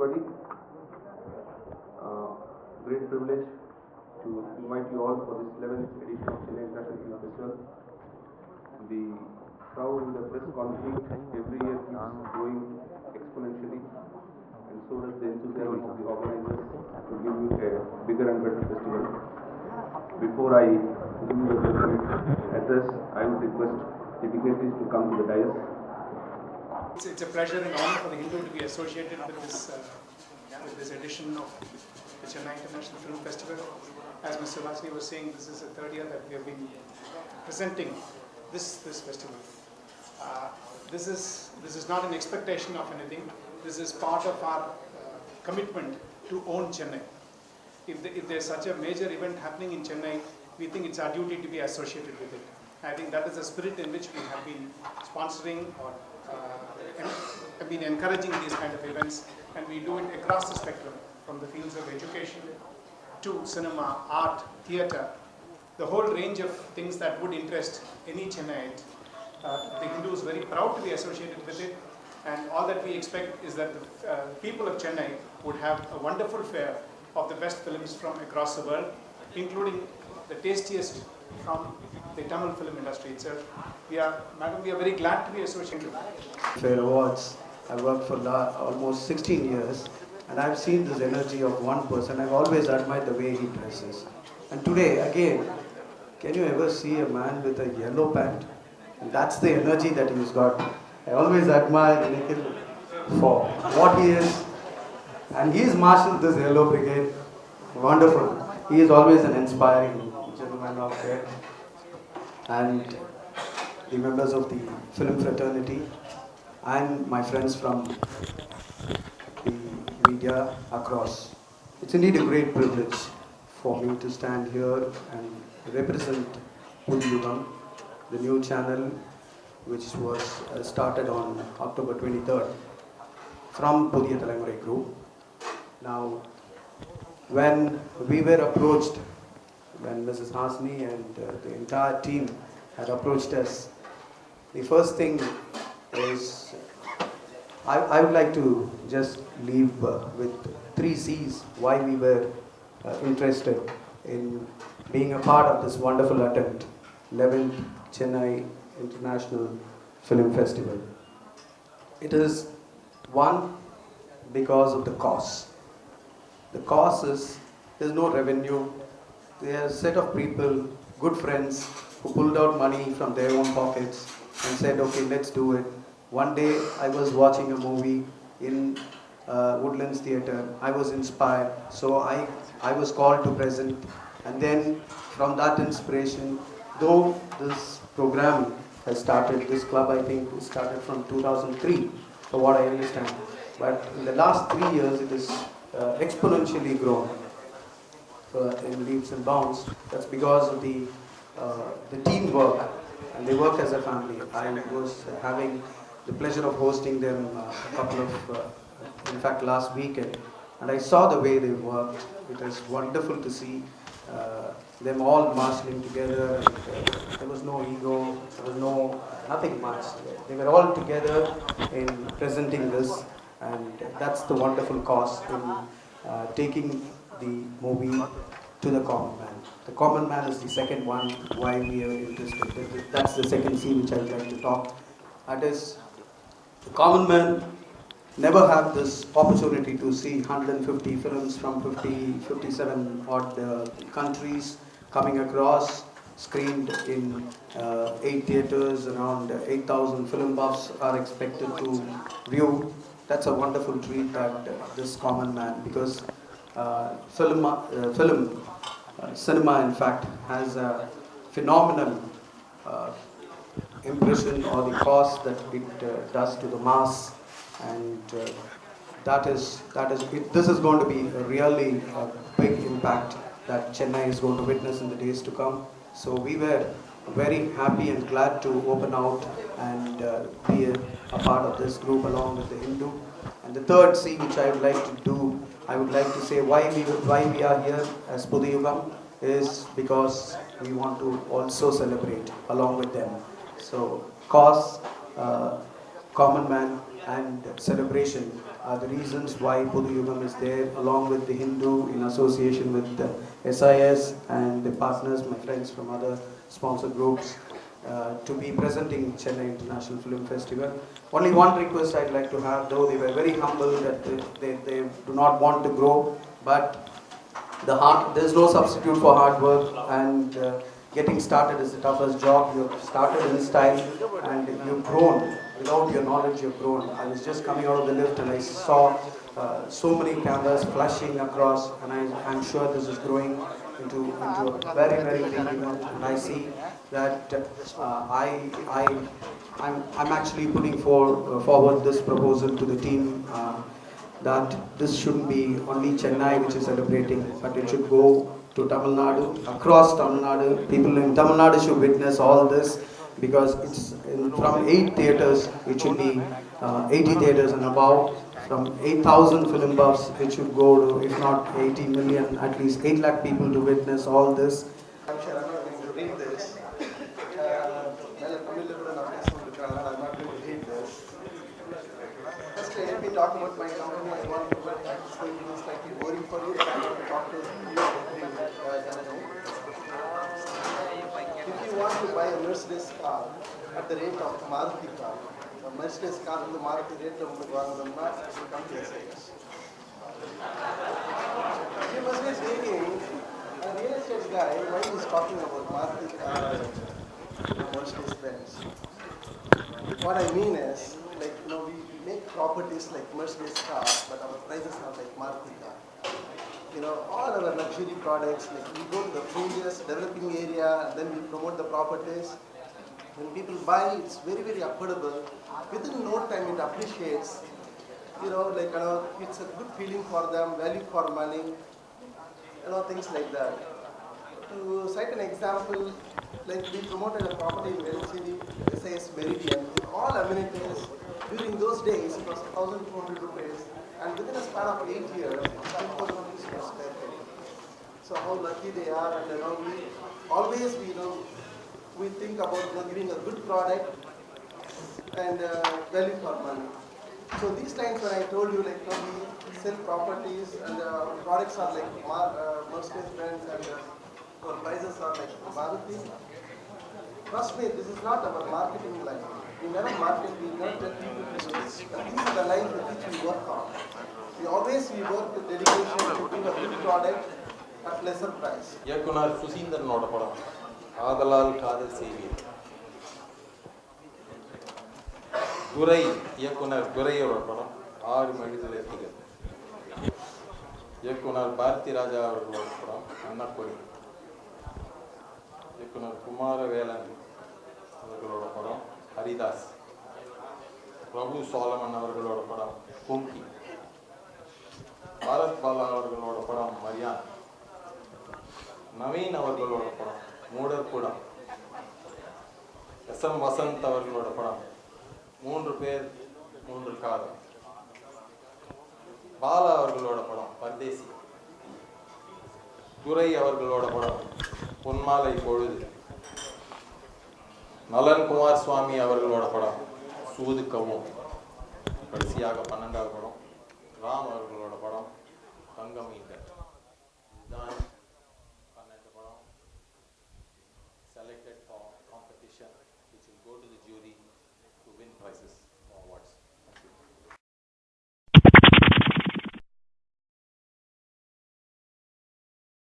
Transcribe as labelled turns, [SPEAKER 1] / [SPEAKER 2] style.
[SPEAKER 1] everybody. Great privilege to invite you all for this 11th edition of Chennai International Film Festival. The crowd with the press conflict every year keeps growing exponentially, and so does the enthusiasm of the organizers to give you a bigger and better festival. Before I give you the address, I would request the dignitaries to come to the dais.
[SPEAKER 2] It's a pleasure and honor for the Hindu to be associated with this edition of the Chennai International Film Festival. As Mr. Vasni was saying, this is the third year that we have been presenting this festival. This is not an expectation of anything. This is part of our commitment to own Chennai. If there's such a major event happening in Chennai, we think it's our duty to be associated with it. I think that is the spirit in which we have been sponsoring or have been encouraging these kind of events, and we do it across the spectrum, from the fields of education to cinema, art, theatre, the whole range of things that would interest any Chennaiite. The Hindu is very proud to be associated with it, and all that we expect is that the people of Chennai would have a wonderful fare of the best films from across the world, including the tastiest from the Tamil film industry itself. Madam, we are very glad to be associated.
[SPEAKER 3] Fair Awards. I've worked for almost 16 years, and I've seen this energy of one person. I've always admired the way he dresses. And today, again, can you ever see a man with a yellow pant? And that's the energy that he's got. I always admire Nikhil for what he is. And he's marshaled this yellow brigade. Wonderful. He is always an inspiring gentleman out there. And the members of the film fraternity and my friends from the media across. It's indeed a great privilege for me to stand here and represent Pudiyugam, the new channel which was started on October 23rd from Pudiya Thalaimurai Group. Now, when we were approached, when Mrs. Hasni and the entire team had approached us, the first thing is, I would like to just leave with 3 C's why we were interested in being a part of this wonderful attempt, 11th Chennai International Film Festival. It is, one, because of the cause. The cause is, there's no revenue. There are a set of people, good friends, who pulled out money from their own pockets and said, okay, let's do it. One day I was watching a movie in Woodlands Theatre. I was inspired, so I was called to present. And then from that inspiration, though this program has started, this club I think started from 2003, for what I understand. But in the last 3 years, it has exponentially grown in leaps and bounds. That's because of the teamwork, and they work as a family. I was having the pleasure of hosting them a couple of, in fact, last weekend, and I saw the way they worked. It was wonderful to see them all marshalling together. And, there was no ego, there was nothing much. They were all together in presenting this, and that's the wonderful cause in taking the movie to the common man. The common man is the second one why we are interested. That's the second scene which I would like to talk. That is, the common man never have this opportunity to see 150 films from 57 odd countries coming across, screened in 8 theatres. Around 8,000 film buffs are expected to view. That's a wonderful treat that this common man, because cinema in fact has a phenomenal impression or the cause that it does to the mass, and this is going to be a really big impact that Chennai is going to witness in the days to come. So we were very happy and glad to open out and be a part of this group along with the Hindu. And the third C which I would like to do, I would like to say why we are here as Pudiyugam is because we want to also celebrate along with them. So cause, common man and celebration the reasons why Pudu Yugam is there, along with the Hindu in association with the SIS and the partners, my friends from other sponsor groups, to be presenting Chennai International Film Festival. Only one request I'd like to have, though they were very humble that they do not want to grow, but there's no substitute for hard work, and getting started is the toughest job. You've started in style and you've grown. Without your knowledge, you've grown. I was just coming out of the lift and I saw so many cameras flashing across, and I'm sure this is growing into a very, very big event. And I see that I'm actually putting forward this proposal to the team. That this shouldn't be only Chennai which is celebrating, but it should go to Tamil Nadu, across Tamil Nadu. People in Tamil Nadu should witness all this, because it's from 8 theatres, it should be 80 theatres and above. From 8,000 film buffs, it should go to, if not 80 million, at least 8 lakh people to witness all this.
[SPEAKER 4] I'm sure I'm not going to read this. I'm not going to read this. Just let me talk about my company. I want to it's going to be slightly boring for you. I want to talk to you. If you want to buy a Mercedes car at the rate of Maruti car, a Mercedes car in the Maruti rate of come to SIS. You must be thinking, a real estate guy, why he's talking about Maruti car and Mercedes Benz. What I mean is, like, we make properties like Mercedes cars, but our prices are like Maruti car. All our luxury products, like we go to the fringes, developing area, and then we promote the properties. When people buy, it's very, very affordable. Within no time, it appreciates. It's a good feeling for them, value for money, things like that. To cite an example, like we promoted a property in Velcity, SIS Meridian, with all amenities. During those days, it was 1,200 rupees, and within a span of 8 years, 5,000 rupees per square feet. So how lucky they are, and we always we think about giving a good product and value for money. So these times when I told you, like, we sell properties and products are like Mercedes Benz and our prices are like Maruti. Trust me, this is not our marketing line. We never market, we never tell people to do this. But these are the lines with which we work on. We work with dedication to give a good product at lesser price.
[SPEAKER 5] இயக்குனர் சுசீந்திரனோட படம் ஆதலால் காதல் செய்வீர். துரை இயக்குனர் துரையோட படம் 6 மெழுகுவர்த்திகள். இயக்குனர் பாரதி ராஜா அவர்களோட படம் அன்னப்பொறி. இயக்குனர் குமாரவேலன் அவர்களோட படம் ஹரிதாஸ். பிரபு சோலமன் அவர்களோட படம் கும்கி. பாரத் பாலா அவர்களோட படம் மரியான். நவீன் அவர்களோட படம் மூடர்குடம். எஸ்.எம். வசந்த் அவர்களோட படம் 3 பேர் 3 காதல். பாலா அவர்களோட படம் பர்தேசி. துரை அவர்களோட படம் பொன்மாலை பொழுது. நலன் குமார் சுவாமி அவர்களோட படம் சூதுக்கவும். கடைசியாக 12வது படம் ராம் அவர்களோட படம் தங்கமீன்கள். இதுதான் 12 படம் selected for competition which will go to the jury